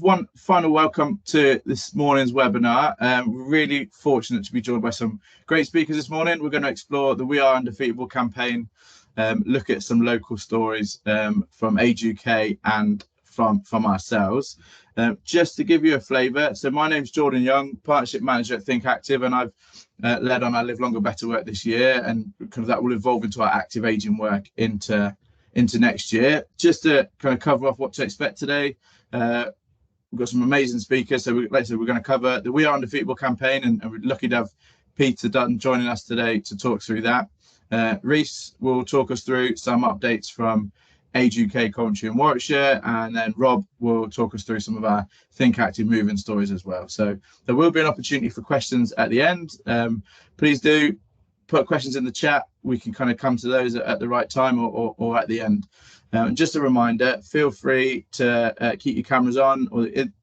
One final welcome to this morning's webinar. We're really fortunate to be joined by some great speakers this morning. We're going to explore the We Are Undefeatable campaign, look at some local stories from Age UK and from ourselves. Just to give you a flavour, so my name's Jordan Young, Partnership Manager at Think Active, and I've led on our Live Longer Better work this year, and kind of that will evolve into our active ageing work into next year. Just to kind of cover off what to expect today. We've got some amazing speakers. So like I said, we're going to cover the We Are Undefeatable campaign, and we're lucky to have Peter Dutton joining us today to talk through that. Reese will talk us through some updates from Age UK, Coventry and Warwickshire, and then Rob will talk us through some of our Think Active moving stories as well. So there will be an opportunity for questions at the end. Please do put questions in the chat. We can kind of come to those at the right time or at the end. Just a reminder, feel free to keep your cameras on,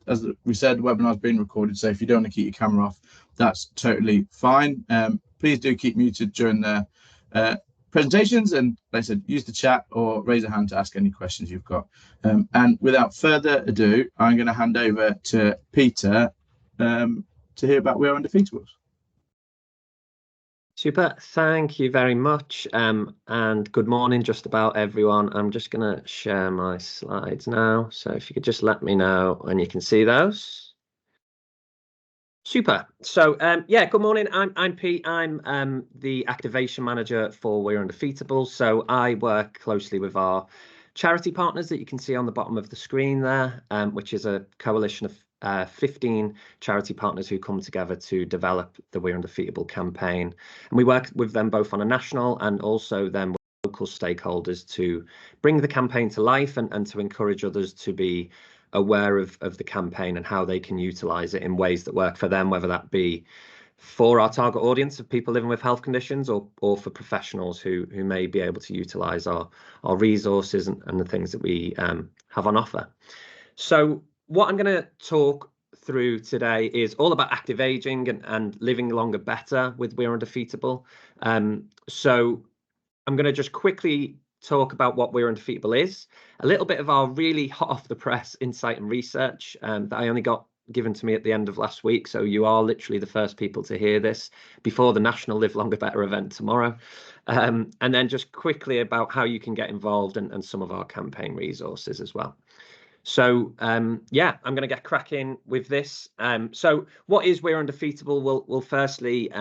as we said, the webinar is being recorded, so if you don't want to keep your camera off, that's totally fine. Please do keep muted during the presentations, and like I said, use the chat or raise a hand to ask any questions you've got. And without further ado, I'm going to hand over to Peter to hear about We Are Undefeatables. Super, thank you very much, and good morning just about everyone. I'm just going to share my slides now, so if you could just let me know when you can see those. Super. So yeah, good morning. I'm Pete. I'm the activation manager for We're Undefeatable. So I work closely with our charity partners that you can see on the bottom of the screen there, which is a coalition of 15 charity partners who come together to develop the We're Undefeatable campaign. And we work with them both on a national and also then with local stakeholders to bring the campaign to life and to encourage others to be aware of the campaign and how they can utilize it in ways that work for them, whether that be for our target audience of people living with health conditions or for professionals who may be able to utilize our resources and the things that we have on offer. So what I'm going to talk through today is all about active aging and living longer better with We're Undefeatable. So I'm going to just quickly talk about what We're Undefeatable is, a little bit of our really hot off the press insight and research that I only got given to me at the end of last week. So you are literally the first people to hear this before the National Live Longer Better event tomorrow. And then just quickly about how you can get involved and some of our campaign resources as well. So yeah, I'm going to get cracking with this. So what is We're Undefeatable? Well, firstly,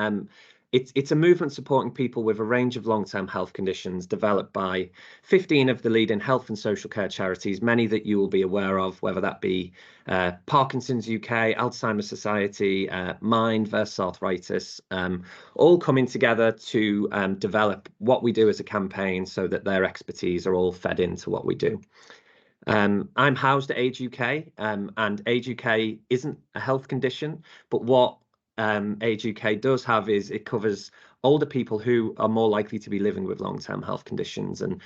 it's a movement supporting people with a range of long-term health conditions developed by 15 of the leading health and social care charities, many that you will be aware of, whether that be Parkinson's UK, Alzheimer's Society, Mind versus Arthritis, all coming together to develop what we do as a campaign so that their expertise are all fed into what we do. I'm housed at Age UK, and Age UK isn't a health condition, but what Age UK does have is it covers older people who are more likely to be living with long-term health conditions, and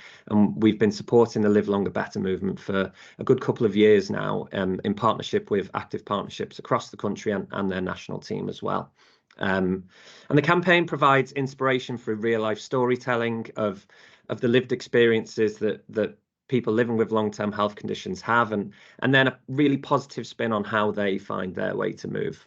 we've been supporting the Live Longer Better movement for a good couple of years now, in partnership with active partnerships across the country and their national team as well. And the campaign provides inspiration through real-life storytelling of the lived experiences that people living with long-term health conditions have, and then a really positive spin on how they find their way to move.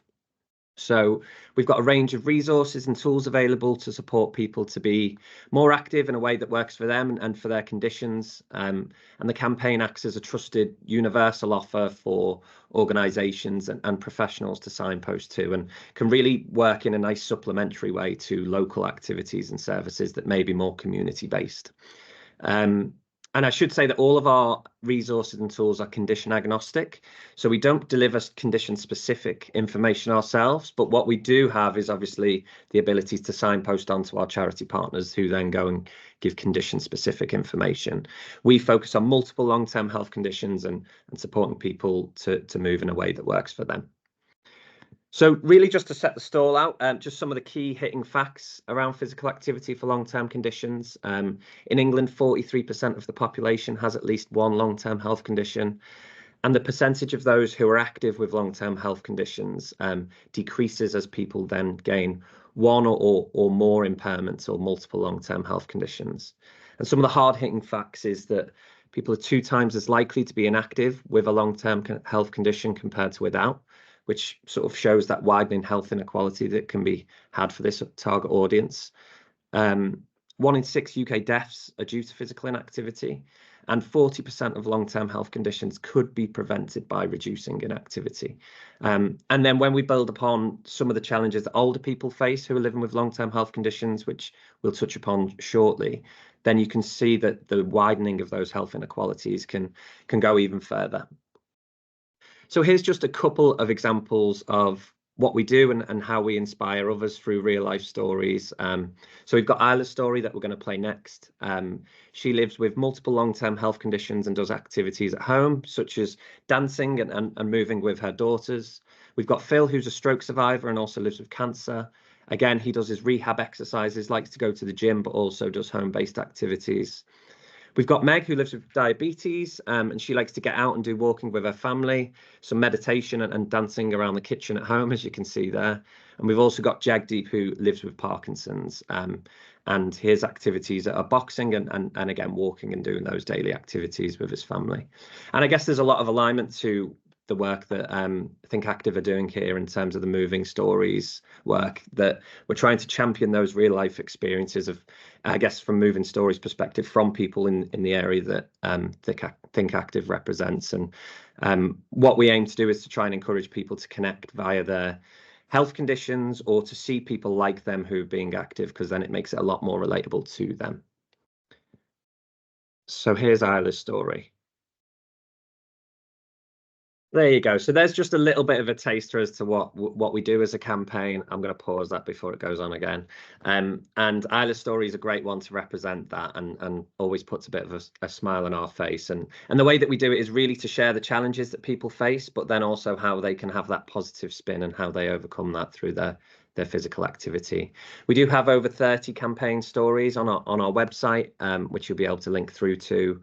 So we've got a range of resources and tools available to support people to be more active in a way that works for them and for their conditions. And the campaign acts as a trusted universal offer for organisations and professionals to signpost to, and can really work in a nice supplementary way to local activities and services that may be more community-based. And I should say that all of our resources and tools are condition agnostic. So we don't deliver condition specific information ourselves, but what we do have is obviously the ability to signpost onto our charity partners who then go and give condition specific information. We focus on multiple long-term health conditions and supporting people to move in a way that works for them. So really just to set the stall out, just some of the key hitting facts around physical activity for long-term conditions. In England, 43% of the population has at least one long-term health condition, and the percentage of those who are active with long-term health conditions decreases as people then gain one or more impairments or multiple long-term health conditions. And some of the hard-hitting facts is that People are 2 times as likely to be inactive with a long-term health condition compared to without, which sort of shows that widening health inequality that can be had for this target audience. 1 in 6 UK deaths are due to physical inactivity, and 40% of long-term health conditions could be prevented by reducing inactivity. And then when we build upon some of the challenges that older people face who are living with long-term health conditions, which we'll touch upon shortly, then you can see that the widening of those health inequalities can go even further. So here's just a couple of examples of what we do and how we inspire others through real life stories. So we've got Isla's story that we're going to play next. She lives with multiple long-term health conditions and does activities at home, such as dancing and moving with her daughters. We've got Phil, who's a stroke survivor and also lives with cancer. Again, he does his rehab exercises, likes to go to the gym, but also does home-based activities. We've got Meg, who lives with diabetes, and she likes to get out and do walking with her family, some meditation and dancing around the kitchen at home, as you can see there. And we've also got Jagdeep, who lives with Parkinson's, and his activities are boxing and again, walking and doing those daily activities with his family. And I guess there's a lot of alignment to the work that Think Active are doing here in terms of the moving stories work, that we're trying to champion those real life experiences of, I guess, from moving stories perspective from people in the area that Think Active represents. And what we aim to do is to try and encourage people to connect via their health conditions or to see people like them who are being active, because then it makes it a lot more relatable to them. So here's Isla's story. There you go. So there's just a little bit of a taster as to what we do as a campaign. I'm going to pause that before it goes on again. And Isla's story is a great one to represent that and always puts a bit of a smile on our face. And the way that we do it is really to share the challenges that people face, but then also how they can have that positive spin and how they overcome that through their physical activity. We do have over 30 campaign stories on our website, which you'll be able to link through to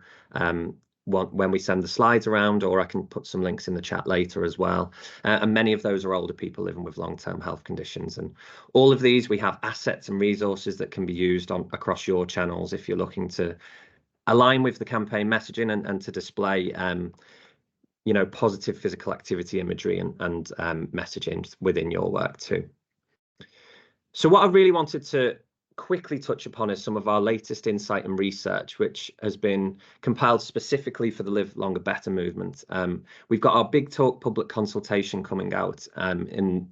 when we send the slides around, or I can put some links in the chat later as well. And many of those are older people living with long-term health conditions. And all of these, we have assets and resources that can be used across your channels if you're looking to align with the campaign messaging and to display positive physical activity imagery and messaging within your work too. So what I really wanted to quickly touch upon is some of our latest insight and research, which has been compiled specifically for the Live Longer Better movement. We've got our Big Talk public consultation coming out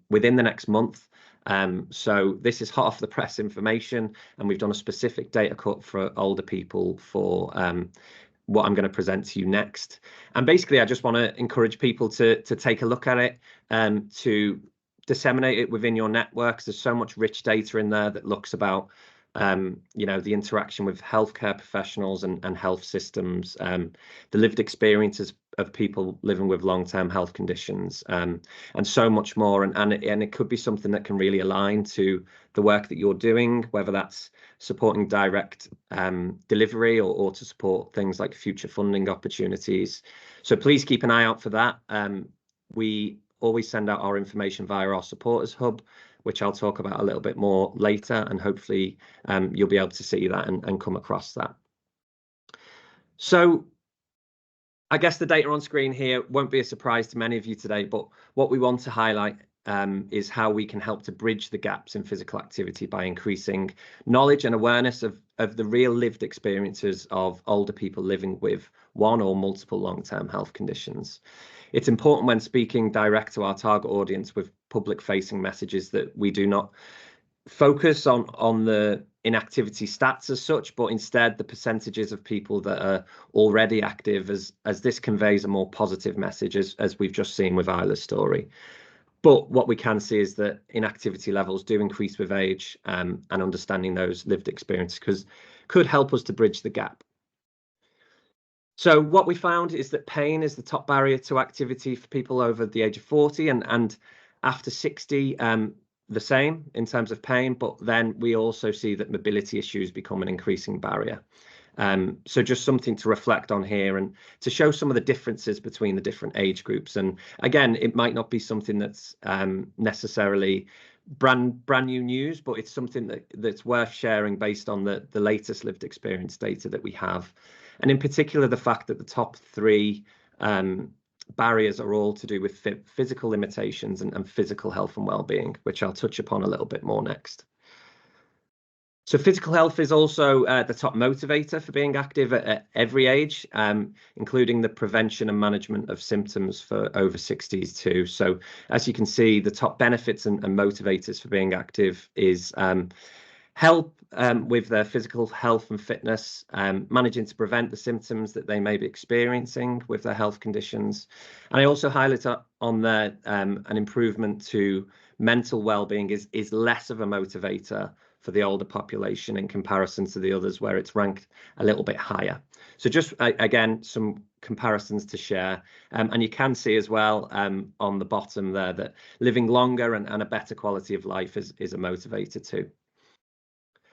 within the next month. So this is hot off the press information, and we've done a specific data cut for older people for what I'm going to present to you next. And basically, I just want to encourage people to take a look at it, to disseminate it within your networks. There's so much rich data in there that looks about the interaction with healthcare professionals and health systems, the lived experiences of people living with long-term health conditions, and so much more. And it could be something that can really align to the work that you're doing, whether that's supporting direct delivery or to support things like future funding opportunities. So please keep an eye out for that. We always send out our information via our supporters hub, which I'll talk about a little bit more later, and hopefully you'll be able to see that and come across that. So I guess the data on screen here won't be a surprise to many of you today, but what we want to highlight is how we can help to bridge the gaps in physical activity by increasing knowledge and awareness of the real lived experiences of older people living with one or multiple long-term health conditions. It's important when speaking direct to our target audience with public-facing messages that we do not focus on the inactivity stats as such, but instead the percentages of people that are already active, as this conveys a more positive message, as we've just seen with Isla's story. But what we can see is that inactivity levels do increase with age, and understanding those lived experiences could help us to bridge the gap. So what we found is that pain is the top barrier to activity for people over the age of 40 and after 60, the same in terms of pain, but then we also see that mobility issues become an increasing barrier. So just something to reflect on here and to show some of the differences between the different age groups. And again, it might not be something that's necessarily brand new news, but it's something that's worth sharing based on the latest lived experience data that we have. And in particular, the fact that the top three barriers are all to do with physical limitations and physical health and well-being, which I'll touch upon a little bit more next. So physical health is also the top motivator for being active at every age, including the prevention and management of symptoms for over 60s too. So as you can see, the top benefits and motivators for being active is help with their physical health and fitness, managing to prevent the symptoms that they may be experiencing with their health conditions. And I also highlight on there an improvement to mental well-being is less of a motivator for the older population in comparison to the others where it's ranked a little bit higher. So just again, some comparisons to share. And you can see as well on the bottom there that living longer and a better quality of life is a motivator too.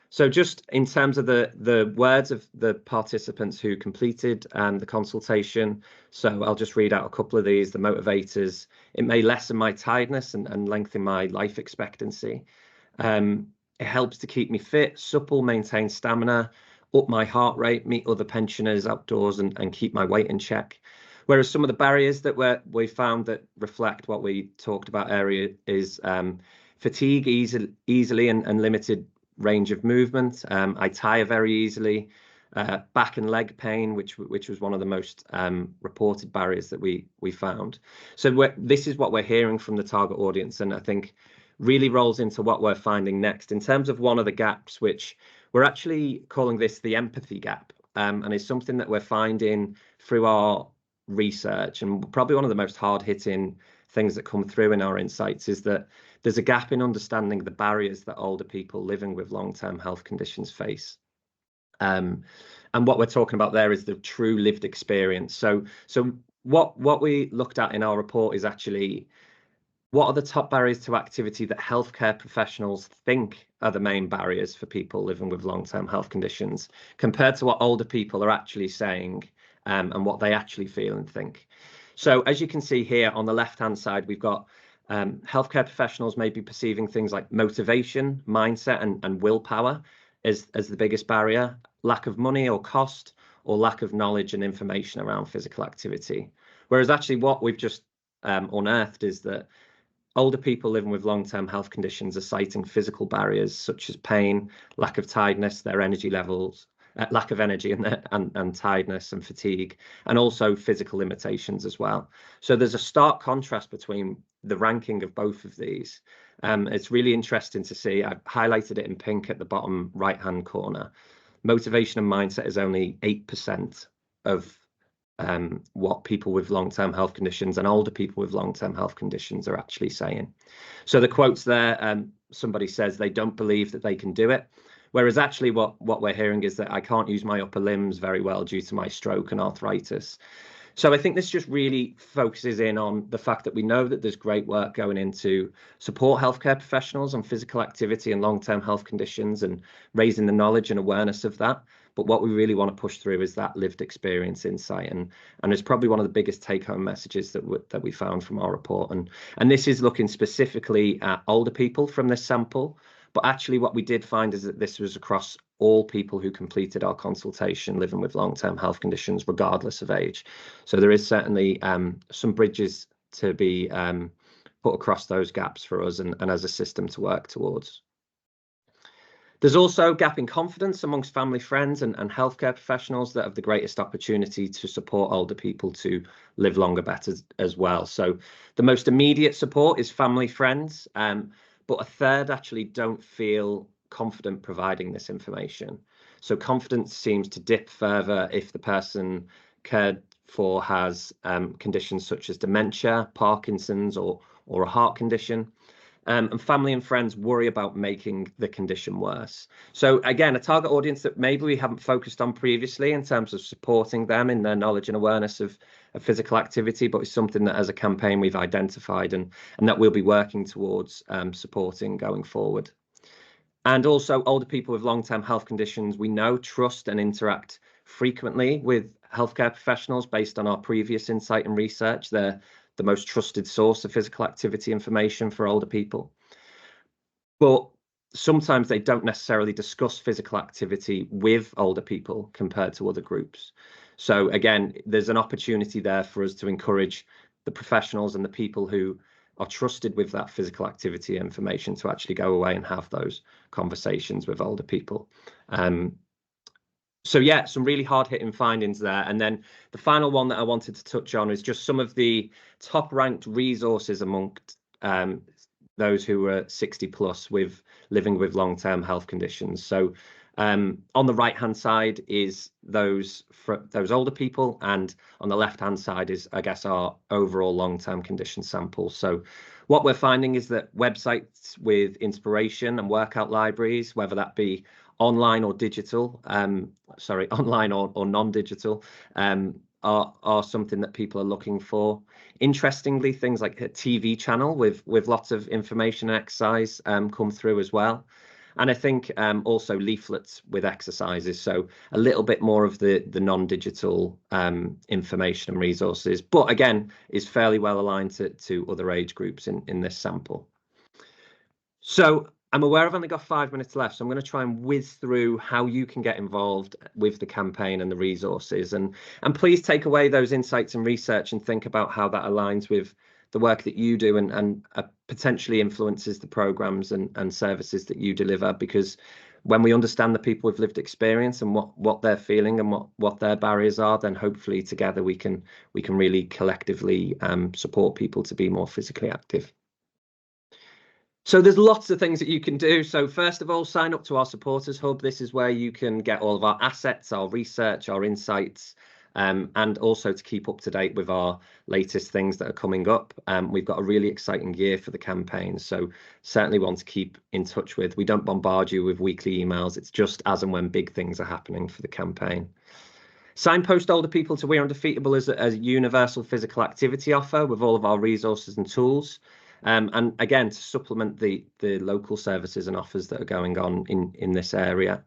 So just in terms of the words of the participants who completed the consultation, so I'll just read out a couple of these. The motivators: it may lessen my tiredness and lengthen my life expectancy. It helps to keep me fit, supple, maintain stamina, up my heart rate, meet other pensioners outdoors and keep my weight in check. Whereas some of the barriers that we found that reflect what we talked about earlier is fatigue easily and limited range of movement. I tire very easily. Back and leg pain, which was one of the most reported barriers that we found. So this is what we're hearing from the target audience, and I think really rolls into what we're finding next in terms of one of the gaps, which we're actually calling this the empathy gap, and it's something that we're finding through our research, and probably one of the most hard-hitting things that come through in our insights is that there's a gap in understanding the barriers that older people living with long-term health conditions face. And what we're talking about there is the true lived experience. So what we looked at in our report is actually what are the top barriers to activity that healthcare professionals think are the main barriers for people living with long-term health conditions compared to what older people are actually saying and what they actually feel and think. So as you can see here on the left-hand side, we've got healthcare professionals may be perceiving things like motivation, mindset, and willpower as the biggest barrier, lack of money or cost, or lack of knowledge and information around physical activity. Whereas actually what we've just unearthed is that older people living with long-term health conditions are citing physical barriers such as pain, lack of tiredness, their energy levels, lack of energy and tiredness and fatigue, and also physical limitations as well. So there's a stark contrast between the ranking of both of these. It's really interesting to see. I've highlighted it in pink at the bottom right-hand corner. Motivation and mindset is only 8% of what people with long-term health conditions and older people with long-term health conditions are actually saying. So the quotes there, somebody says they don't believe that they can do it, whereas actually what we're hearing is that I can't use my upper limbs very well due to my stroke and arthritis. So I think this just really focuses in on the fact that we know that there's great work going into support healthcare professionals on physical activity and long-term health conditions and raising the knowledge and awareness of that. But what we really want to push through is that lived experience insight, and it's probably one of the biggest take-home messages that we found from our report. And this is looking specifically at older people from this sample. But actually what we did find is that this was across all people who completed our consultation living with long-term health conditions, regardless of age. So there is certainly some bridges to be put across those gaps for us and as a system to work towards. There's also a gap in confidence amongst family, friends and healthcare professionals that have the greatest opportunity to support older people to live longer, better as well. So the most immediate support is family, friends, but a third actually don't feel confident providing this information. So confidence seems to dip further if the person cared for has conditions such as dementia, Parkinson's, or a heart condition. And family and friends worry about making the condition worse. So again, a target audience that maybe we haven't focused on previously in terms of supporting them in their knowledge and awareness of physical activity, but it's something that as a campaign we've identified and that we'll be working towards supporting going forward. And also older people with long-term health conditions, we know trust and interact frequently with healthcare professionals based on our previous insight and research. They're the most trusted source of physical activity information for older people. But sometimes they don't necessarily discuss physical activity with older people compared to other groups. So again, there's an opportunity there for us to encourage the professionals and the people who are trusted with that physical activity information to actually go away and have those conversations with older people. So yeah, some really hard-hitting findings there. And then the final one that I wanted to touch on is just some of the top-ranked resources amongst those who are 60 plus with living with long-term health conditions. So on the right-hand side is those older people, and on the left-hand side is, I guess, our overall long-term condition sample. So what we're finding is that websites with inspiration and workout libraries, whether that be online or digital, online or non-digital, are something that people are looking for. Interestingly, things like a TV channel with lots of information and exercise come through as well. And I think also leaflets with exercises, so a little bit more of the non-digital information and resources, but again, is fairly well aligned to other age groups in this sample. So I'm aware I've only got 5 minutes left, so I'm going to try and whiz through how you can get involved with the campaign and the resources. And please take away those insights and research and think about how that aligns with the work that you do and potentially influences the programs and services that you deliver. Because when we understand the people with lived experience and what they're feeling and what their barriers are, then hopefully together we can really collectively support people to be more physically active. So there's lots of things that you can do. So first of all, sign up to our supporters hub. This is where you can get all of our assets, our research, our insights, and also to keep up to date with our latest things that are coming up. We've got a really exciting year for the campaign, so certainly want to keep in touch with. We don't bombard you with weekly emails. It's just as and when big things are happening for the campaign. Signpost older people to We're Undefeatable as a universal physical activity offer with all of our resources and tools. And again, to supplement the local services and offers that are going on in this area.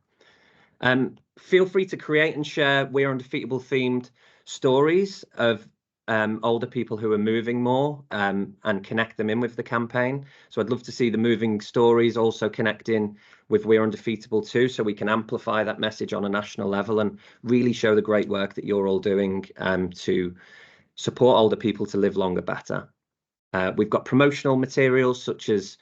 Feel free to create and share We're Undefeatable themed stories of older people who are moving more and connect them in with the campaign. So I'd love to see the moving stories also connect in with We're Undefeatable too, so we can amplify that message on a national level and really show the great work that you're all doing to support older people to live longer better. We've got promotional materials such as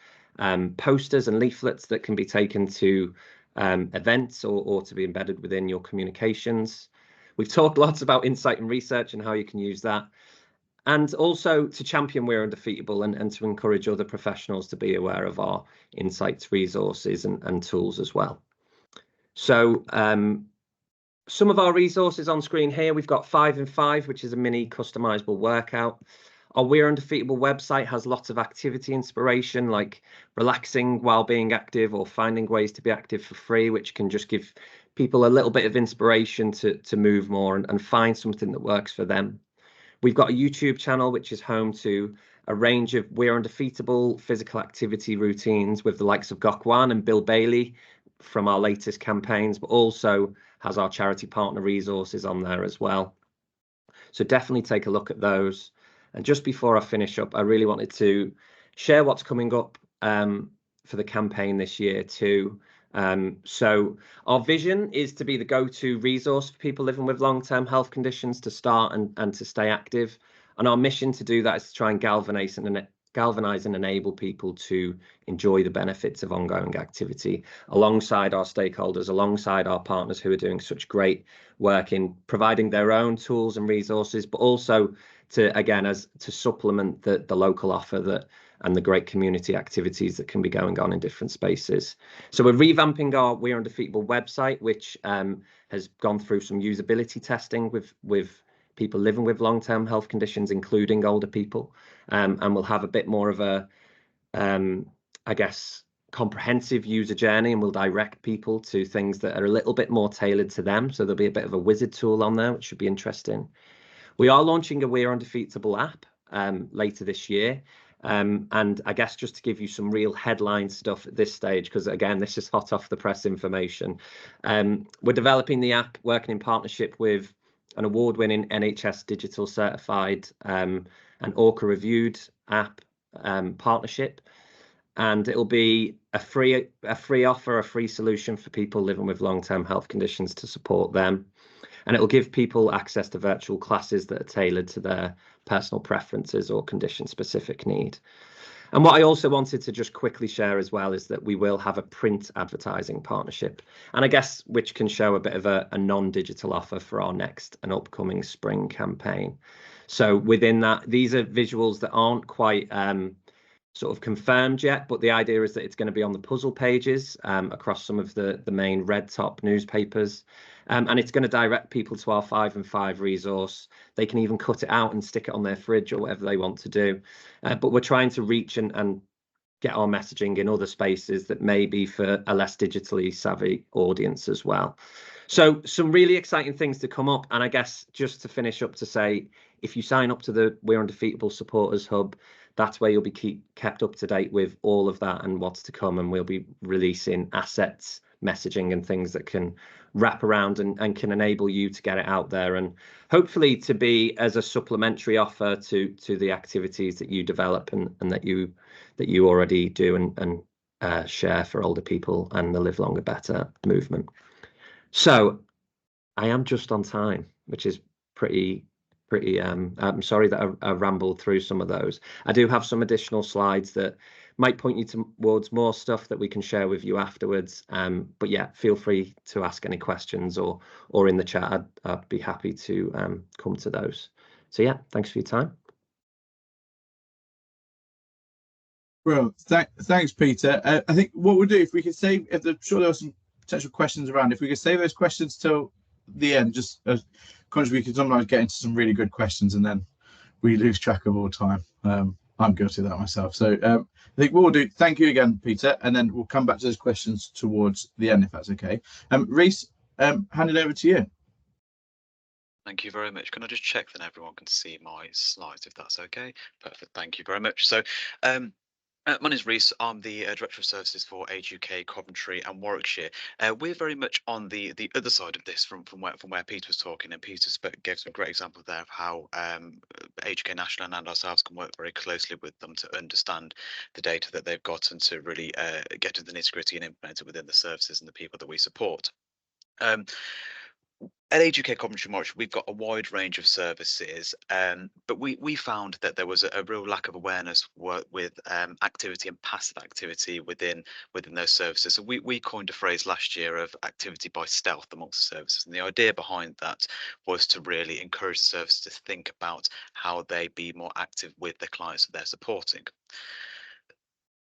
posters and leaflets that can be taken to events or to be embedded within your communications. We've talked lots about insight and research and how you can use that, and also to champion We're Undefeatable and to encourage other professionals to be aware of our insights, resources and tools as well. So some of our resources on screen here, we've got 5 in 5, which is a mini customizable workout. Our We're Undefeatable website has lots of activity inspiration, like relaxing while being active or finding ways to be active for free, which can just give people a little bit of inspiration to move more and find something that works for them. We've got a YouTube channel, which is home to a range of We're Undefeatable physical activity routines with the likes of Gokwan and Bill Bailey from our latest campaigns, but also has our charity partner resources on there as well. So definitely take a look at those. And just before I finish up, I really wanted to share what's coming up for the campaign this year too. So our vision is to be the go-to resource for people living with long-term health conditions to start and to stay active. And our mission to do that is to try and galvanize and enable people to enjoy the benefits of ongoing activity alongside our stakeholders, alongside our partners who are doing such great work in providing their own tools and resources, but also to supplement the local offer and the great community activities that can be going on in different spaces. So we're revamping our We're Undefeatable website, which has gone through some usability testing with people living with long-term health conditions, including older people, and we'll have a bit more of a, I guess, comprehensive user journey, and we'll direct people to things that are a little bit more tailored to them. So there'll be a bit of a wizard tool on there, which should be interesting. We are launching a We're Undefeatable app later this year. And I guess just to give you some real headline stuff at this stage, because again, this is hot off the press information. We're developing the app, working in partnership with an award-winning NHS digital certified and ORCA reviewed app partnership. and it'll be a free offer, a free solution for people living with long-term health conditions to support them. And it will give people access to virtual classes that are tailored to their personal preferences or condition-specific need. And what I also wanted to just quickly share as well is that we will have a print advertising partnership, and I guess which can show a bit of a non-digital offer for our next and upcoming spring campaign. So within that, these are visuals that aren't quite sort of confirmed yet, but the idea is that it's going to be on the puzzle pages across some of the main red top newspapers, and it's going to direct people to our 5 and 5 resource. They can even cut it out and stick it on their fridge or whatever they want to do, but we're trying to reach and get our messaging in other spaces that may be for a less digitally savvy audience as well. So some really exciting things to come up. And I guess just to finish up to say, if you sign up to the We're Undefeatable Supporters Hub, that's where you'll be kept up to date with all of that and what's to come. And we'll be releasing assets, messaging and things that can wrap around and can enable you to get it out there, and hopefully to be as a supplementary offer to the activities that you develop and that you already do and share for older people and the Live Longer Better movement. So I am just on time, which is pretty I'm sorry that I rambled through some of those. I do have some additional slides that might point you towards more stuff that we can share with you afterwards, but yeah, feel free to ask any questions or in the chat. I'd be happy to come to those. So yeah, thanks for your time. Well, thanks, Peter. I think what we'll do, if we could save, sure there are some potential questions around, if we could save those questions till the end, just conscious we could sometimes get into some really good questions and then we lose track of all time. I'm guilty of that myself. So I think what we'll do, thank you again, Peter, and then we'll come back to those questions towards the end, if that's okay. Reese, hand it over to you. Thank you very much. Can I just check that everyone can see my slides, if that's okay? Perfect. Thank you very much. So my name is Reese. I'm the Director of Services for Age UK, Coventry and Warwickshire. We're very much on the other side of this from where Peter was talking, and Peter gave some great examples there of how Age UK National and ourselves can work very closely with them to understand the data that they've got and to really get to the nitty-gritty and implement it within the services and the people that we support. At Age UK Coventry March, we've got a wide range of services, but we found that there was a real lack of awareness with activity and passive activity within those services. So we coined a phrase last year of activity by stealth amongst the services, and the idea behind that was to really encourage the services to think about how they be more active with the clients that they're supporting.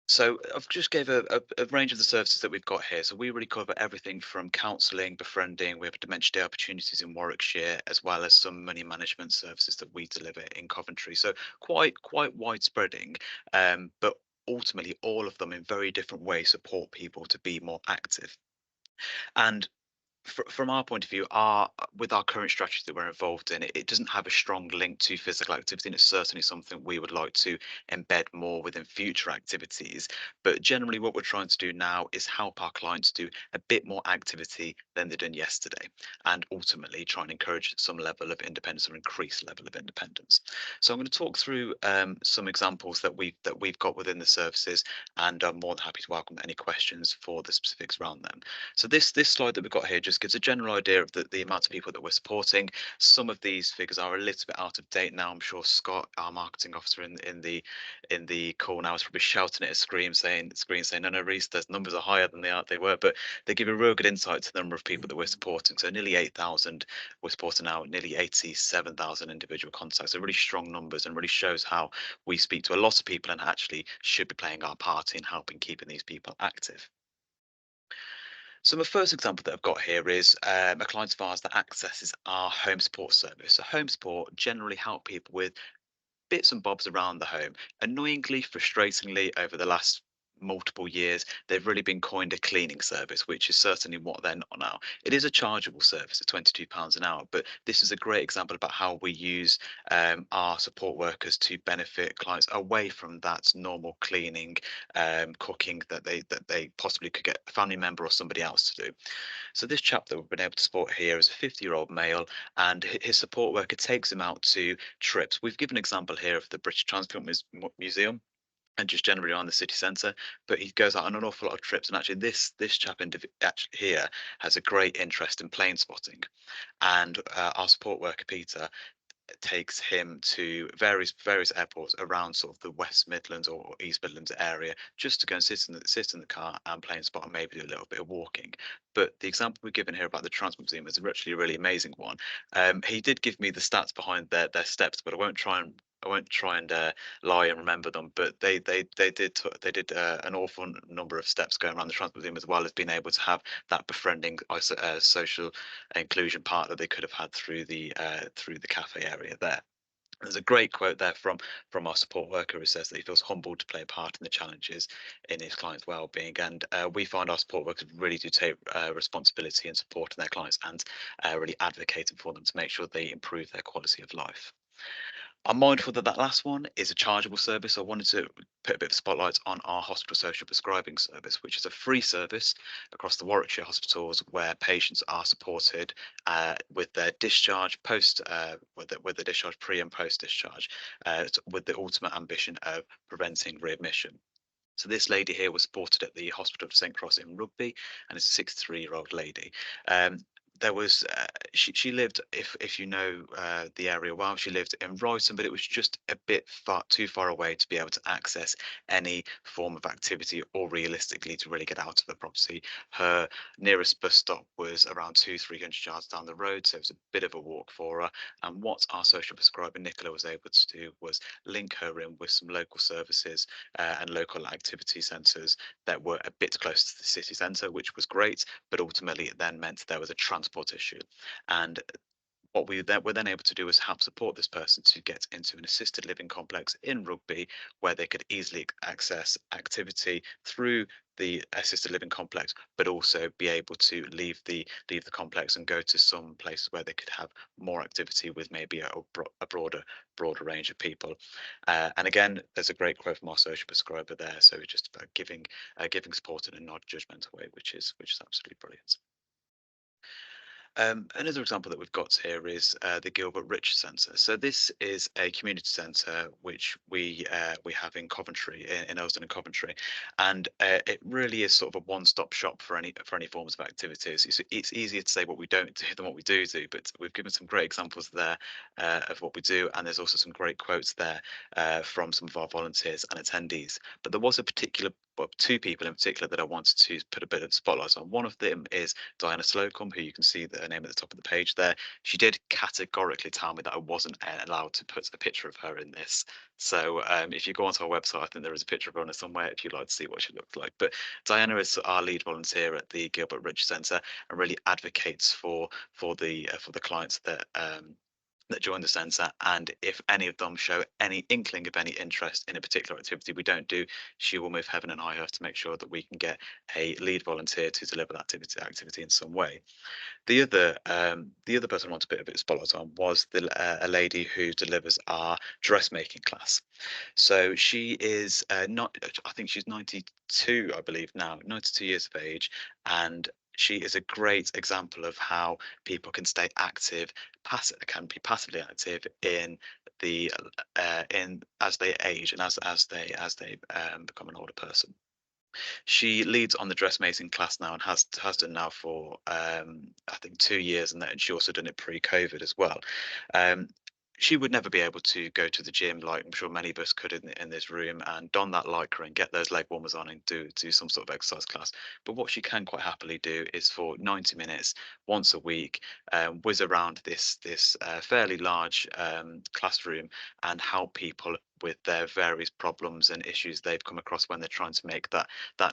So I've just gave a range of the services that we've got here. So we really cover everything from counselling, befriending. We have dementia day opportunities in Warwickshire, as well as some money management services that we deliver in Coventry. So quite widespreading, but ultimately all of them in very different ways support people to be more active. And from our point of view, with our current strategy that we're involved in, it doesn't have a strong link to physical activity, and it's certainly something we would like to embed more within future activities. But generally, what we're trying to do now is help our clients do a bit more activity than they done yesterday, and ultimately try and encourage some level of independence or increased level of independence. So I'm going to talk through some examples that we've got within the services, and I'm more than happy to welcome any questions for the specifics around them. So this slide that we've got here just gives a general idea of the amount of people that we're supporting. Some of these figures are a little bit out of date now. I'm sure Scott, our marketing officer in the call now, is probably shouting at his screen saying, no, Reece, those numbers are higher than they were, but they give a real good insight to the number of people that we're supporting. So nearly 8,000 we're supporting now, nearly 87,000 individual contacts. So really strong numbers, and really shows how we speak to a lot of people and actually should be playing our part in helping keeping these people active. So my first example that I've got here is a client of ours that accesses our home support service. So home support generally help people with bits and bobs around the home. Annoyingly, frustratingly, over the last multiple years, they've really been coined a cleaning service, which is certainly what they're not now. It is a chargeable service at £22 an hour, but this is a great example about how we use our support workers to benefit clients away from that normal cleaning, cooking that they possibly could get a family member or somebody else to do. So this chap that we've been able to support here is a 50-year-old male, and his support worker takes him out to trips. We've given an example here of the British Transport Museum. and just generally around the city centre. But he goes out on an awful lot of trips, and actually this chap actually here has a great interest in plane spotting, and our support worker Peter takes him to various airports around sort of the West Midlands or East Midlands area, just to go and sit in the car and plane spot and maybe do a little bit of walking. But the example we're given here about the Transport Museum is actually a really amazing one. He did give me the stats behind their steps, but I won't try and lie and remember them. But they did an awful number of steps going around the Transport Museum, as well as being able to have that befriending social inclusion part that they could have had through the cafe area there. There's a great quote there from our support worker who says that he feels humbled to play a part in the challenges in his clients' well-being, and we find our support workers really do take responsibility in supporting their clients and really advocating for them to make sure they improve their quality of life. I'm mindful that that last one is a chargeable service. So I wanted to put a bit of spotlight on our hospital social prescribing service, which is a free service across the Warwickshire hospitals where patients are supported with their discharge with the discharge pre and post discharge, with the ultimate ambition of preventing readmission. So this lady here was supported at the Hospital of St Cross in Rugby, and is a 63-year-old lady. Um, there was she lived, if you know the area well, she lived in Royston, but it was just a bit too far away to be able to access any form of activity or realistically to really get out of the property. Her nearest bus stop was around 200-300 yards down the road, so it was a bit of a walk for her. And what our social prescriber Nicola was able to do was link her in with some local services and local activity centres that were a bit close to the city centre, which was great. But ultimately, it then meant there was a transport issue. And what were then able to do was help support this person to get into an assisted living complex in Rugby, where they could easily access activity through the assisted living complex, but also be able to leave the complex and go to some places where they could have more activity with maybe a broader range of people. And again, there's a great quote from our social prescriber there. So it's just about giving support in a non-judgmental way, which is absolutely brilliant. Another example that we've got here is the Gilbert Rich Centre. So this is a community centre which we have in Coventry, in Elsdon and Coventry, and it really is sort of a one-stop shop for any forms of activities. It's easier to say what we don't do than what we do, but we've given some great examples there of what we do, and there's also some great quotes there from some of our volunteers and attendees. But there was a particular two people in particular that I wanted to put a bit of spotlight on. One of them is Diana Slocum, who you can see the name at the top of the page there. She did categorically tell me that I wasn't allowed to put a picture of her in this. So if you go onto our website, I think there is a picture of her somewhere if you'd like to see what she looks like. But Diana is our lead volunteer at the Gilbert Rich Centre and really advocates for the clients that join the centre, and if any of them show any inkling of any interest in a particular activity we don't do, she will move heaven and high earth to make sure that we can get a lead volunteer to deliver that activity in some way. The other person I want to put a bit of spotlight on was a lady who delivers our dressmaking class. So she is not, I think she's 92, I believe now, 92 years of age, and she is a great example of how people can stay active, can be passively active in the in as they age and as they become an older person. She leads on the dressmaking class now and has done now for I think 2 years, and she also done it pre-COVID as well. Um, she would never be able to go to the gym like I'm sure many of us could in this room and don that lycra and get those leg warmers on and do some sort of exercise class. But what she can quite happily do is for 90 minutes once a week, whiz around this fairly large classroom and help people with their various problems and issues they've come across when they're trying to make that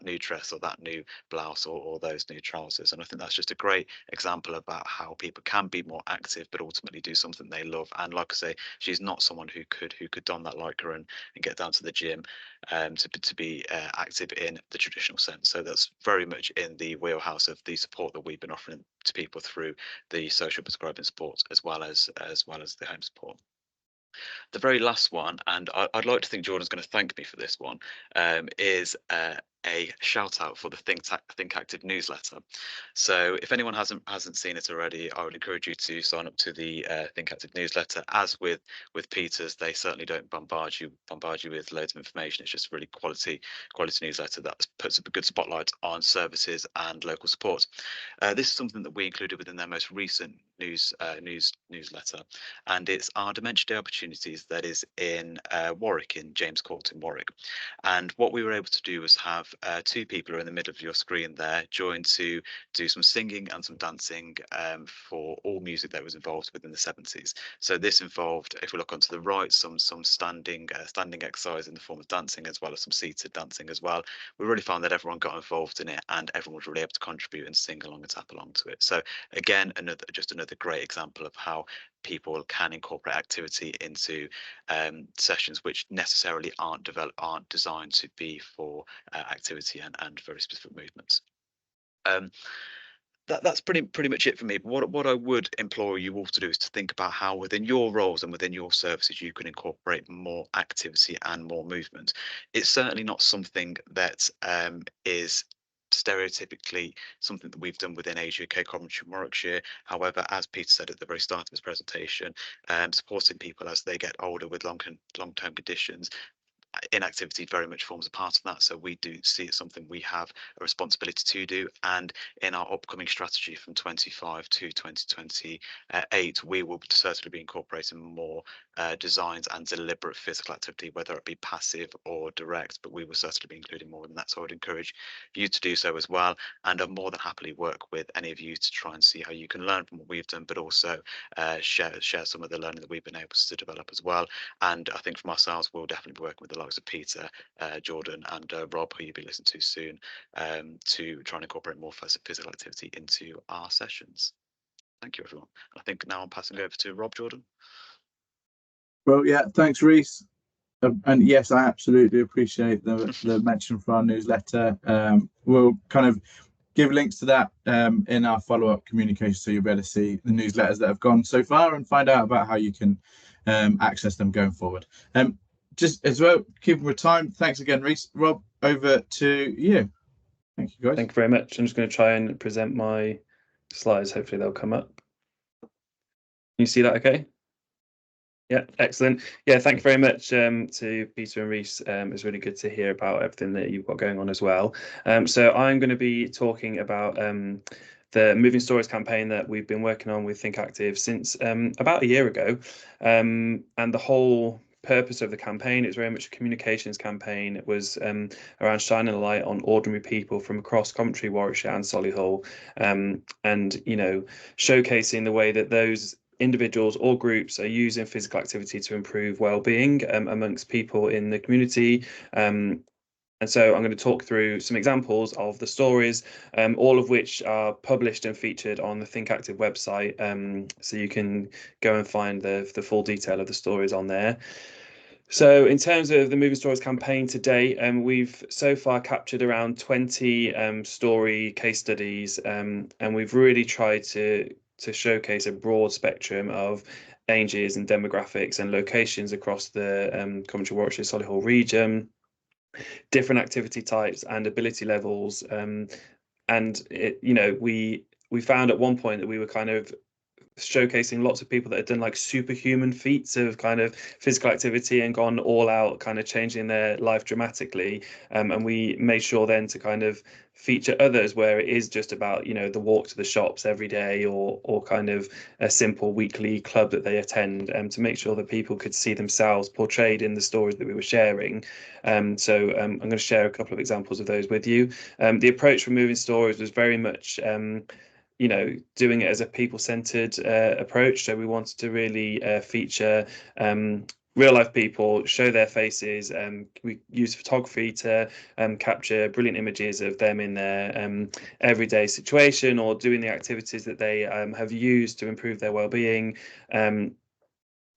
new dress or that new blouse or those new trousers. And I think that's just a great example about how people can be more active but ultimately do something they love. And like I say, she's not someone who could don that lycra and get down to the gym to be active in the traditional sense. So that's very much in the wheelhouse of the support that we've been offering to people through the social prescribing support as well as the home support. The very last one, and I'd like to think Jordan's going to thank me for this one, is a shout out for the Think Active newsletter. So if anyone hasn't seen it already, I would encourage you to sign up to the Think Active newsletter. As with Peter's, they certainly don't bombard you with loads of information. It's just a really quality newsletter that puts a good spotlight on services and local support. This is something that we included within their most recent newsletter, and it's our Dementia Day opportunities that is in Warwick, in James Court in Warwick. And what we were able to do was have two people who are in the middle of your screen there join to do some singing and some dancing for all music that was involved within the 70s. So this involved, if we look onto the right, some standing exercise in the form of dancing, as well as some seated dancing as well. We really found that everyone got involved in it, and everyone was really able to contribute and sing along and tap along to it. So again, another great example of how people can incorporate activity into sessions which necessarily aren't designed to be for activity and very specific movements. That's pretty much it for me. But what I would implore you all to do is to think about how within your roles and within your services you can incorporate more activity and more movement. It's certainly not something that is stereotypically something that we've done within Age UK, Coventry, and Warwickshire. However, as Peter said at the very start of his presentation, supporting people as they get older with long-term conditions, inactivity very much forms a part of that. So we do see it something we have a responsibility to do, and in our upcoming strategy from 25 to 2028 we will certainly be incorporating more designs and deliberate physical activity, whether it be passive or direct, but we will certainly be including more than that. So I would encourage you to do so as well, and I'll more than happily work with any of you to try and see how you can learn from what we've done, but also share some of the learning that we've been able to develop as well. And I think from ourselves, we'll definitely be working with the likes of Peter, Jordan, and Rob, who you'll be listening to soon, to try and incorporate more physical activity into our sessions. Thank you, everyone. I think now I'm passing over to Rob. Jordan. Well, yeah, thanks, Reese. And yes, I absolutely appreciate the mention for our newsletter. We'll kind of give links to that in our follow-up communication, so you'll be able to see the newsletters that have gone so far and find out about how you can access them going forward. Just as well, keeping with time, thanks again, Reese. Rob, over to you. Thank you, guys. Thank you very much. I'm just going to try and present my slides. Hopefully they'll come up. Can you see that okay? Yeah, excellent. Yeah, thank you very much to Peter and Reese. It's really good to hear about everything that you've got going on as well. So I'm going to be talking about the Moving Stories campaign that we've been working on with Think Active since about a year ago. And the whole purpose of the campaign, it's very much a communications campaign. It was around shining a light on ordinary people from across Coventry, Warwickshire and Solihull, and, you know, showcasing the way that those individuals or groups are using physical activity to improve well-being amongst people in the community. And so I'm going to talk through some examples of the stories, all of which are published and featured on the Think Active website. So you can go and find the full detail of the stories on there. So in terms of the Moving Stories campaign to date, we've so far captured around 20 story case studies, and we've really tried to showcase a broad spectrum of ages and demographics and locations across the Coventry, Warwickshire, Solihull region, different activity types and ability levels. And it, you know, we found at one point that we were kind of showcasing lots of people that had done like superhuman feats of kind of physical activity and gone all out, kind of changing their life dramatically. And we made sure then to kind of feature others where it is just about, you know, the walk to the shops every day, or kind of a simple weekly club that they attend, to make sure that people could see themselves portrayed in the stories that we were sharing. So I'm going to share a couple of examples of those with you. The approach for Moving Stories was very much you know, doing it as a people-centered approach. So we wanted to really feature real life people, show their faces. We use photography to capture brilliant images of them in their everyday situation or doing the activities that they have used to improve their well-being.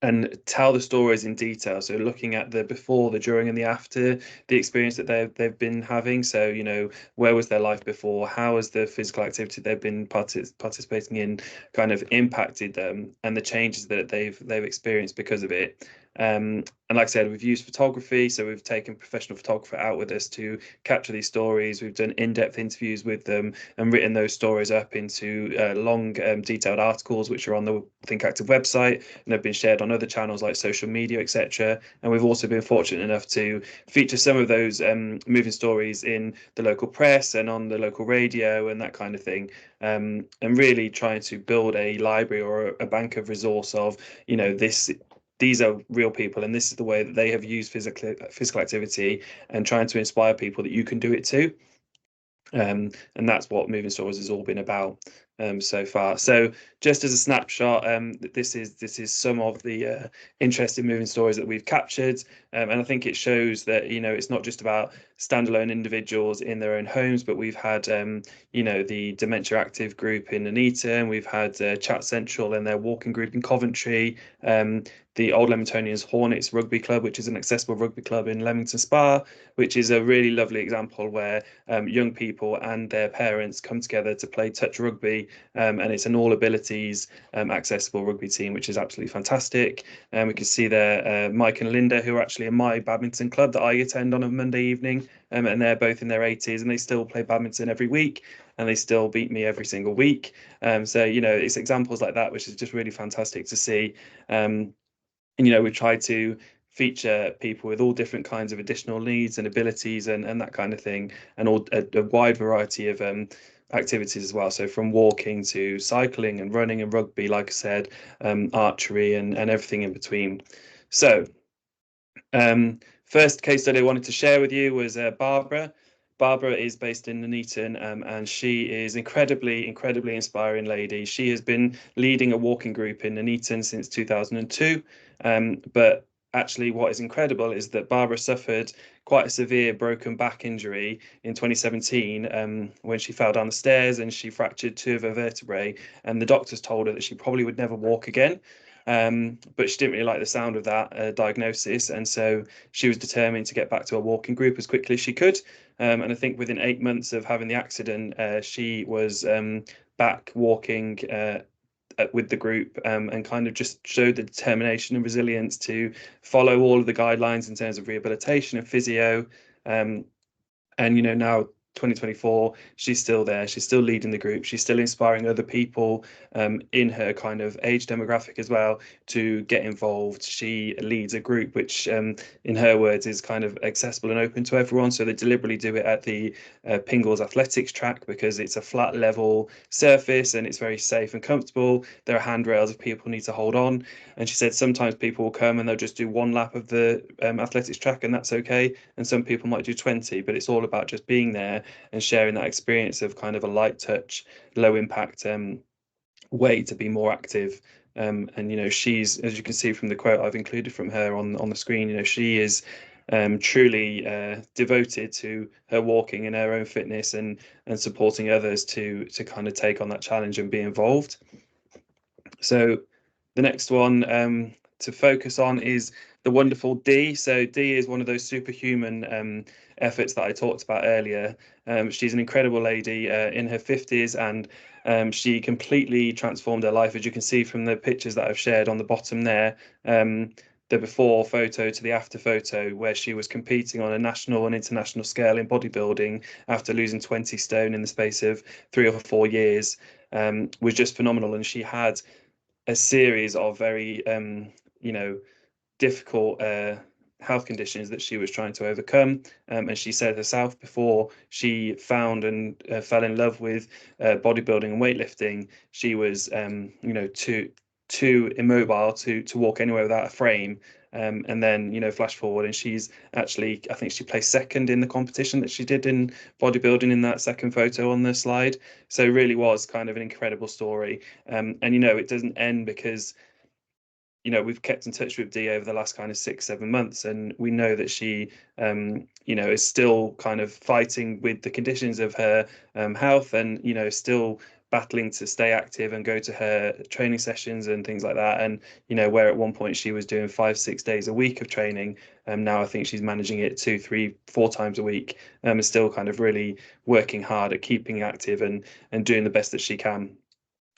And tell the stories in detail. So looking at the before, the during and the after, the experience that they've been having. So, you know, where was their life before? How has the physical activity they've been participating in kind of impacted them, and the changes that they've experienced because of it? And like I said, we've used photography, so we've taken a professional photographer out with us to capture these stories. We've done in-depth interviews with them and written those stories up into long, detailed articles, which are on the Think Active website and have been shared on other channels like social media, etc. And we've also been fortunate enough to feature some of those moving stories in the local press and on the local radio and that kind of thing. And really trying to build a library or a bank of resource of, these are real people and this is the way that they have used physical activity, and trying to inspire people that you can do it too. And that's what Moving Stories has all been about so far. So just as a snapshot, this is some of the interesting moving stories that we've captured, and I think it shows that it's not just about standalone individuals in their own homes, but we've had the Dementia Active group in Nuneaton, we've had Chat Central and their walking group in Coventry, the Old Leamingtonians Hornets Rugby Club, which is an accessible rugby club in Leamington Spa, which is a really lovely example where young people and their parents come together to play touch rugby, and it's an all abilities accessible rugby team, which is absolutely fantastic. And we can see there Mike and Linda, who are actually in my badminton club that I attend on a Monday evening, and they're both in their 80s and they still play badminton every week and they still beat me every single week. So it's examples like that which is just really fantastic to see. And we try to feature people with all different kinds of additional needs and abilities and that kind of thing, and all a wide variety of activities as well. So from walking to cycling and running and rugby, like I said, archery and everything in between. So first case study I wanted to share with you was Barbara. Barbara is based in Nuneaton, and she is incredibly inspiring lady. She has been leading a walking group in Nuneaton since 2002. But actually what is incredible is that Barbara suffered quite a severe broken back injury in 2017 when she fell down the stairs and she fractured 2 of her vertebrae, and the doctors told her that she probably would never walk again. But she didn't really like the sound of that diagnosis, and so she was determined to get back to a walking group as quickly as she could. And I think within 8 months of having the accident, she was back walking with the group, and kind of just showed the determination and resilience to follow all of the guidelines in terms of rehabilitation and physio. And now 2024, she's still there, she's still leading the group, she's still inspiring other people in her kind of age demographic as well to get involved. She leads a group which in her words is kind of accessible and open to everyone, so they deliberately do it at the Pingles athletics track because it's a flat level surface and it's very safe and comfortable. There are handrails if people need to hold on, and she said sometimes people will come and they'll just do 1 lap of the athletics track and that's okay, and some people might do 20, but it's all about just being there and sharing that experience of kind of a light touch, low impact way to be more active. And she's, as you can see from the quote I've included from her on the screen, she is truly devoted to her walking and her own fitness and supporting others to kind of take on that challenge and be involved. So the next one to focus on is the wonderful Dee. So Dee is one of those superhuman efforts that I talked about earlier. She's an incredible lady in her 50s, and she completely transformed her life, as you can see from the pictures that I've shared on the bottom there. The before photo to the after photo, where she was competing on a national and international scale in bodybuilding after losing 20 stone in the space of 3 or 4 years, was just phenomenal. And she had a series of very difficult health conditions that she was trying to overcome, and she said herself, before she found and fell in love with bodybuilding and weightlifting, she was too immobile to walk anywhere without a frame. And then flash forward, and she's actually, I think she placed second in the competition that she did in bodybuilding in that second photo on the slide. So it really was kind of an incredible story. And it doesn't end, because we've kept in touch with Dee over the last kind of 6-7 months, and we know that she is still kind of fighting with the conditions of her health, and still battling to stay active and go to her training sessions and things like that. And where at one point she was doing 5-6 days a week of training, now I think she's managing it 2, 3, 4 times a week, and still kind of really working hard at keeping active and doing the best that she can.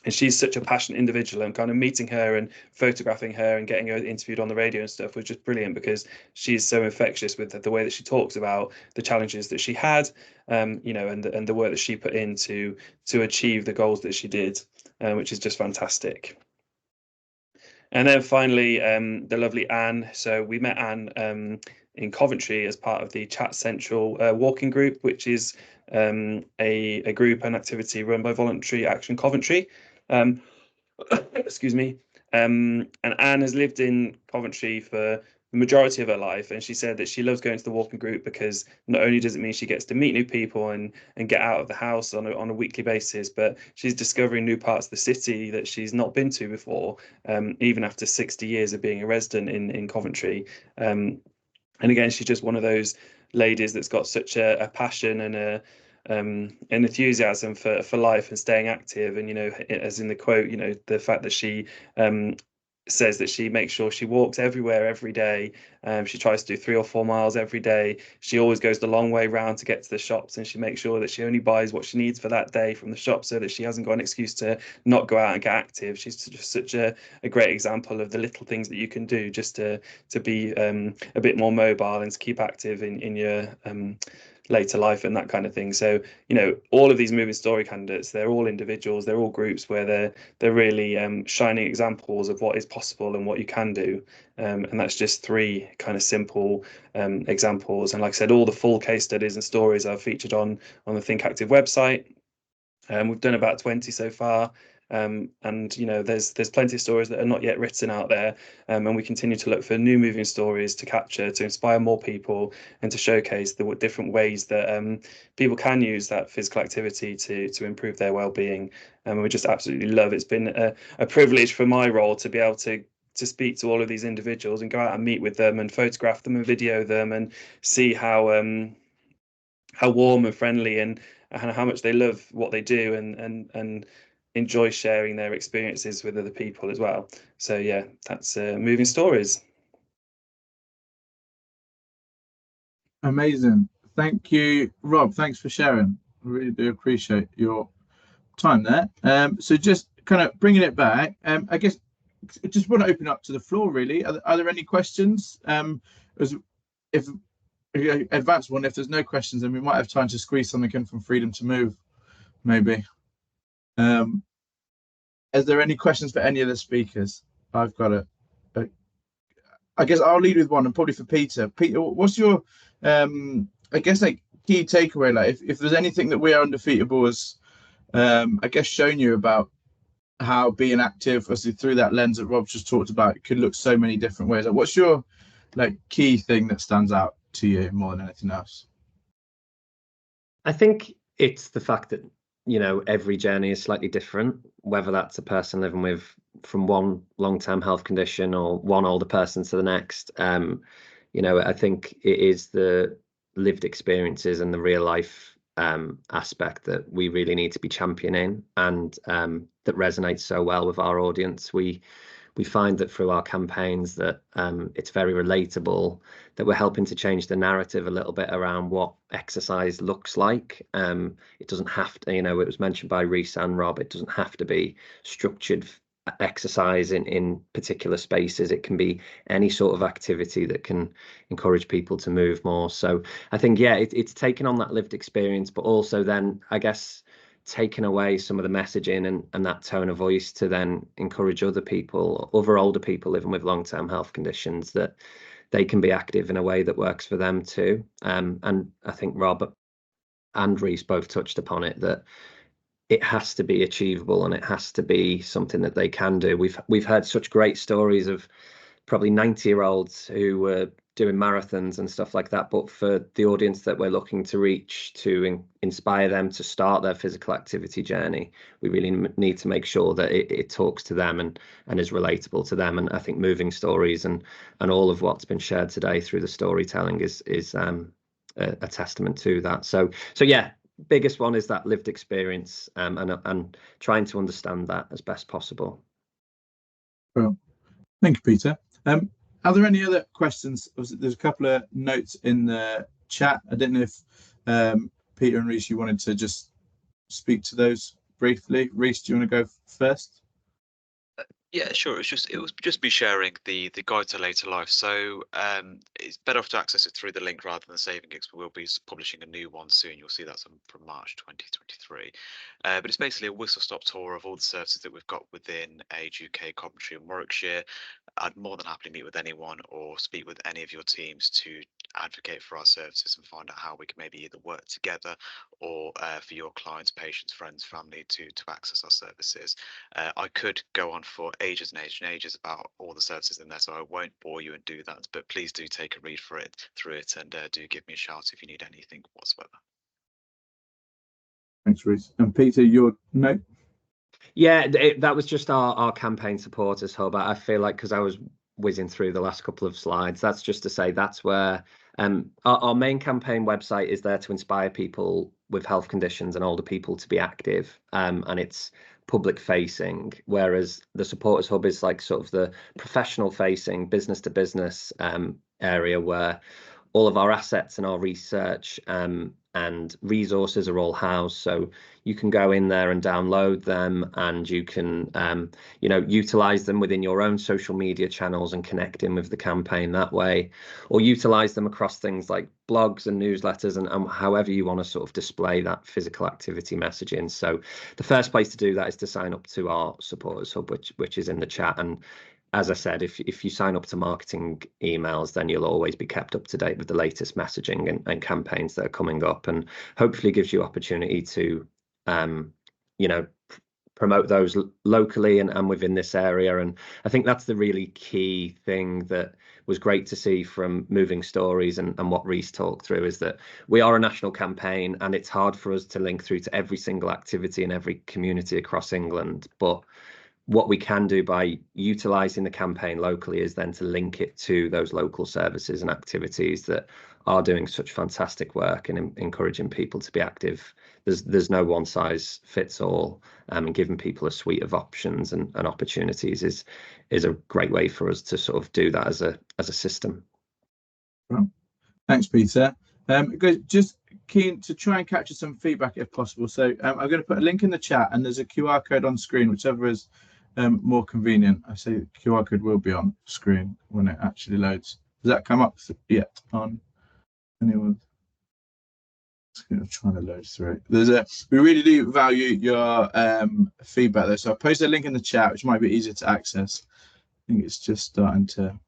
And she's such a passionate individual, and kind of meeting her and photographing her and getting her interviewed on the radio and stuff was just brilliant, because she's so infectious with the way that she talks about the challenges that she had, you know, and the work that she put in to achieve the goals that she did, which is just fantastic. And then finally, the lovely Anne. So we met Anne in Coventry as part of the Chat Central walking group, which is a group and activity run by Voluntary Action Coventry. Excuse me. And Anne has lived in Coventry for the majority of her life, and she said that she loves going to the walking group because not only does it mean she gets to meet new people and get out of the house on a weekly basis, but she's discovering new parts of the city that she's not been to before, even after 60 years of being a resident in Coventry. And again, she's just one of those ladies that's got such a passion and an enthusiasm for life and staying active. And, you know, as in the quote, you know, the fact that she says that she makes sure she walks everywhere every day. She tries to do 3 or 4 miles every day. She always goes the long way round to get to the shops, and she makes sure that she only buys what she needs for that day from the shop, so that she hasn't got an excuse to not go out and get active. She's just such a great example of the little things that you can do just to be a bit more mobile and to keep active in your later life and that kind of thing. So, you know, all of these moving story candidates, they're all individuals, they're all groups where they're really shining examples of what is possible and what you can do. And that's just 3 kind of simple examples. And like I said, all the full case studies and stories are featured on the Think Active website. We've done about 20 so far. And you know, there's plenty of stories that are not yet written out there, and we continue to look for new moving stories to capture, to inspire more people, and to showcase the different ways that people can use that physical activity to improve their well-being. And we just absolutely love it. It's been a privilege for my role to be able to speak to all of these individuals and go out and meet with them and photograph them and video them and see how warm and friendly and how much they love what they do and enjoy sharing their experiences with other people as well. So yeah, that's moving stories. Amazing. Thank you, Rob. Thanks for sharing. I really do appreciate your time there. So just kind of bringing it back, I guess I just want to open up to the floor, really. Are there any questions? If advanced one, if there's no questions, then we might have time to squeeze something in from Freedom to Move, maybe. Is there any questions for any of the speakers? I've got it. I guess I'll lead with one, and probably for Peter. Peter, what's your I guess like key takeaway? Like if there's anything that We Are Undefeatable has I guess shown you about how being active, obviously through that lens that Rob just talked about, it could look so many different ways. Like, what's your like key thing that stands out to you more than anything else? I think it's the fact that, you know, every journey is slightly different, whether that's a person living with from one long-term health condition or one older person to the next. You know, I think it is the lived experiences and the real life aspect that we really need to be championing, and that resonates so well with our audience. We find that through our campaigns that it's very relatable, that we're helping to change the narrative a little bit around what exercise looks like. It doesn't have to, you know, it was mentioned by Reese and Rob, it doesn't have to be structured exercise in particular spaces. It can be any sort of activity that can encourage people to move more. So I think, yeah, it's taking on that lived experience, but also then, I guess, taken away some of the messaging and that tone of voice to then encourage other people, other older people living with long-term health conditions, that they can be active in a way that works for them too. And I think Rob and Reese both touched upon it, that it has to be achievable and it has to be something that they can do. We've heard such great stories of probably 90-year-olds who were doing marathons and stuff like that, but for the audience that we're looking to reach, to inspire them to start their physical activity journey, we really need to make sure that it talks to them and is relatable to them. And I think moving stories and all of what's been shared today through the storytelling is a testament to that. So yeah, biggest one is that lived experience, and trying to understand that as best possible. Well, thank you, Peter. Are there any other questions? There's a couple of notes in the chat. I don't know if Peter and Reese, you wanted to just speak to those briefly. Reece, do you want to go first? Yeah, sure. It was just me sharing the guide to later life. So it's better off to access it through the link rather than saving it, 'cause we'll be publishing a new one soon. You'll see that's from March 2023. But it's basically a whistle-stop tour of all the services that we've got within Age UK, Coventry and Warwickshire. I'd more than happily meet with anyone or speak with any of your teams to advocate for our services and find out how we can maybe either work together or for your clients, patients, friends, family to access our services. I could go on for ages and ages and ages about all the services in there, so I won't bore you and do that. But please do take a read through it, and do give me a shout if you need anything whatsoever. Thanks, Reece. And Peter, your note? Yeah, that was just our campaign supporters hub. I feel like, because I was whizzing through the last couple of slides, that's just to say that's where our main campaign website is there to inspire people with health conditions and older people to be active, and it's public facing, whereas the supporters hub is like sort of the professional facing, business to business area, where all of our assets and our research and resources are all housed. So you can go in there and download them, and you can utilize them within your own social media channels and connect in with the campaign that way, or utilize them across things like blogs and newsletters, and however you want to sort of display that physical activity messaging. So the first place to do that is to sign up to our supporters hub, which is in the chat. And as I said, if you sign up to marketing emails, then you'll always be kept up to date with the latest messaging and campaigns that are coming up, and hopefully gives you opportunity to promote those locally and within this area. And I think that's the really key thing that was great to see from Moving Stories and what Reece talked through, is that we are a national campaign, and it's hard for us to link through to every single activity in every community across England. But what we can do by utilising the campaign locally is then to link it to those local services and activities that are doing such fantastic work and encouraging people to be active. There's no one size fits all, and giving people a suite of options and opportunities is a great way for us to sort of do that as a system. Well, thanks, Peter. Just keen to try and capture some feedback if possible. So I'm going to put a link in the chat, and there's a QR code on screen, whichever is more convenient. I say the QR code will be on screen when it actually loads. Does that come up yet on anyone? I'm trying to load through it. We really do value your feedback though, so I'll post a link in the chat, which might be easier to access. I think it's just starting to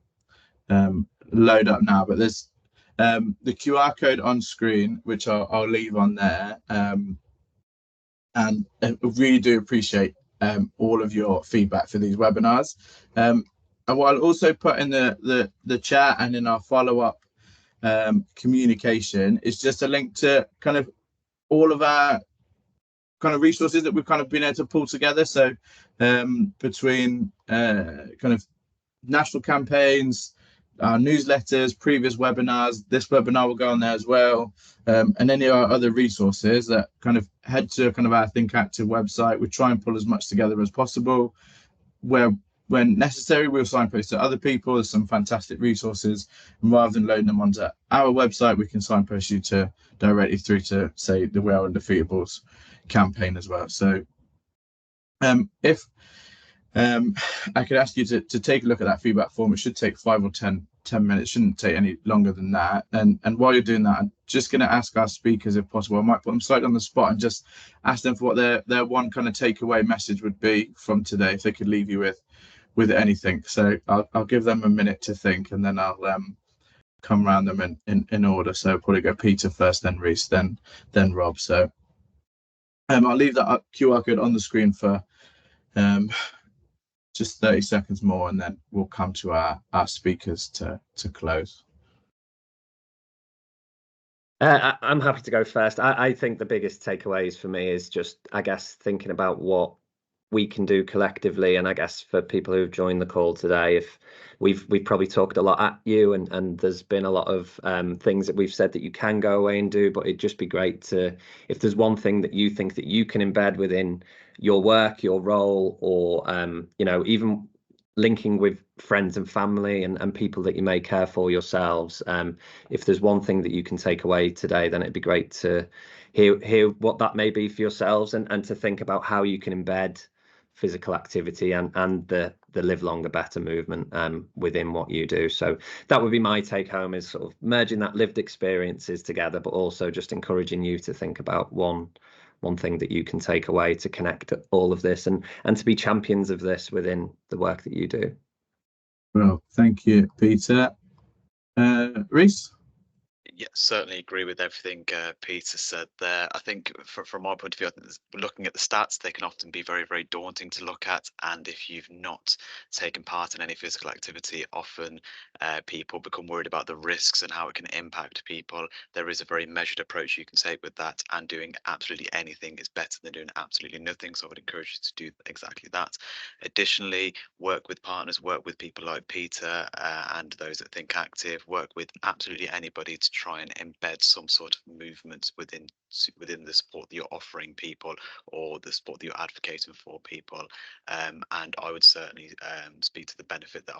load up now, but there's the QR code on screen, which I'll leave on there, and I really do appreciate all of your feedback for these webinars. And what I'll also put in the chat and in our follow-up communication is just a link to kind of all of our kind of resources that we've kind of been able to pull together. So between kind of national campaigns, our newsletters, previous webinars, this webinar will go on there as well, and any of our other resources that kind of head to kind of our Think Active website. We try and pull as much together as possible. Where when necessary, we'll signpost to other people. There's some fantastic resources, and rather than loading them onto our website, we can signpost you to directly through to, say, the We Are Undefeatables campaign as well. So if I could ask you to take a look at that feedback form. It should take 5 or 10 minutes. It shouldn't take any longer than that. And while you're doing that, I'm just going to ask our speakers, if possible, I might put them slightly on the spot and just ask them for what their one kind of takeaway message would be from today, if they could leave you with anything. So I'll give them a minute to think, and then I'll come around them in order. So I'll probably go Peter first, then Reece, then Rob. So I'll leave that QR code on the screen for just 30 seconds more, and then we'll come to our speakers to close. I'm happy to go first. I think the biggest takeaways for me is just, I guess, thinking about what we can do collectively. And I guess for people who've joined the call today, if we've probably talked a lot at you, and there's been a lot of things that we've said that you can go away and do, but it'd just be great to, if there's one thing that you think that you can embed within your work, your role, or even linking with friends and family and people that you may care for yourselves. If there's one thing that you can take away today, then it'd be great to hear what that may be for yourselves, and to think about how you can embed physical activity and the Live Longer Better movement within what you do. So that would be my take home, is sort of merging that lived experiences together, but also just encouraging you to think about one thing that you can take away to connect all of this and to be champions of this within the work that you do. Well, thank you, Peter. Reese? Yeah, certainly agree with everything Peter said there. I think from my point of view, I think looking at the stats, they can often be very, very daunting to look at. And if you've not taken part in any physical activity, often people become worried about the risks and how it can impact people. There is a very measured approach you can take with that, and doing absolutely anything is better than doing absolutely nothing. So I would encourage you to do exactly that. Additionally, work with partners, work with people like Peter and those that Think Active, work with absolutely anybody to try and embed some sort of movement within the sport that you're offering people, or the sport that you're advocating for people. And I would certainly speak to the benefit that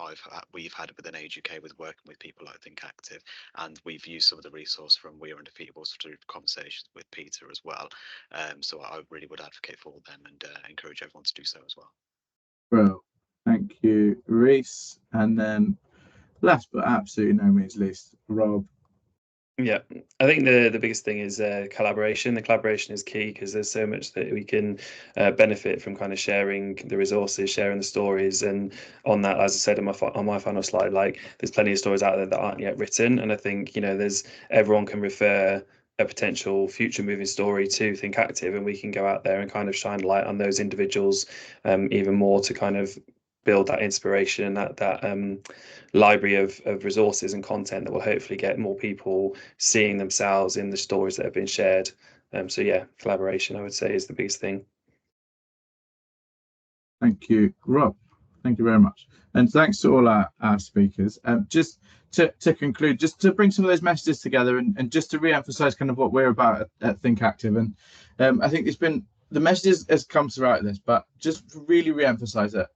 we've had within Age UK with working with people like Think Active, and we've used some of the resource from We Are Undefeatable through conversations with Peter as well. So I really would advocate for them, and encourage everyone to do so as well. Well, thank you, Reese. And then last but absolutely no means least, Rob. Yeah, I think the biggest thing is collaboration. The collaboration is key, because there's so much that we can benefit from kind of sharing the resources, sharing the stories. And on that, as I said on my final slide, like, there's plenty of stories out there that aren't yet written. And I think, you know, everyone can refer a potential future moving story to Think Active, and we can go out there and kind of shine light on those individuals even more, to kind of build that inspiration, that library of resources and content that will hopefully get more people seeing themselves in the stories that have been shared. So yeah, collaboration, I would say, is the biggest thing. Thank you, Rob. Thank you very much. And thanks to all our speakers. Just to conclude, just to bring some of those messages together, and just to re-emphasize kind of what we're about at Think Active. And I think the messages has come throughout this, but just really re-emphasize it,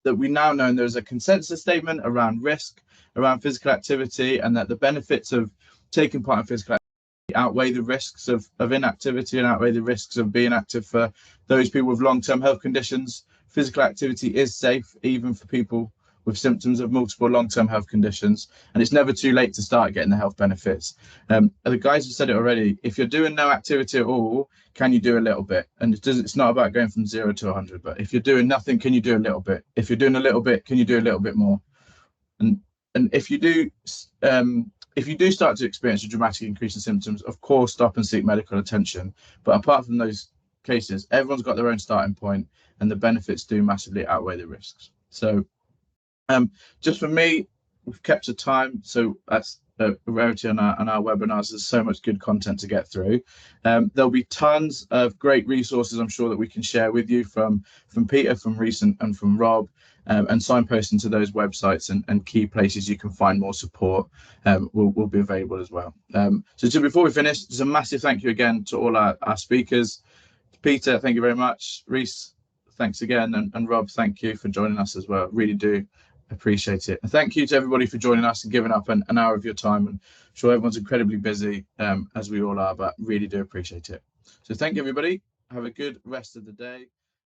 that we now know there's a consensus statement around risk, around physical activity, and that the benefits of taking part in physical activity outweigh the risks of inactivity, and outweigh the risks of being active for those people with long-term health conditions. Physical activity is safe, even for people with symptoms of multiple long-term health conditions, and it's never too late to start getting the health benefits. The guys have said it already. If you're doing no activity at all, can you do a little bit? And it's not about going from 0 to 100, but if you're doing nothing, can you do a little bit? If you're doing a little bit, can you do a little bit more? And if you do start to experience a dramatic increase in symptoms, of course, stop and seek medical attention. But apart from those cases, everyone's got their own starting point, and the benefits do massively outweigh the risks. So just for me, we've kept to time, so that's a rarity on our webinars. There's so much good content to get through. There'll be tons of great resources, I'm sure, that we can share with you from Peter, from Reece, and from Rob, and signposting to those websites and key places you can find more support will be available as well. So before we finish, just a massive thank you again to all our speakers. Peter, thank you very much. Reece, thanks again, and Rob, thank you for joining us as well. Really do appreciate it. And thank you to everybody for joining us and giving up an hour of your time. And I'm sure everyone's incredibly busy, as we all are, but really do appreciate it. So thank you, everybody. Have a good rest of the day.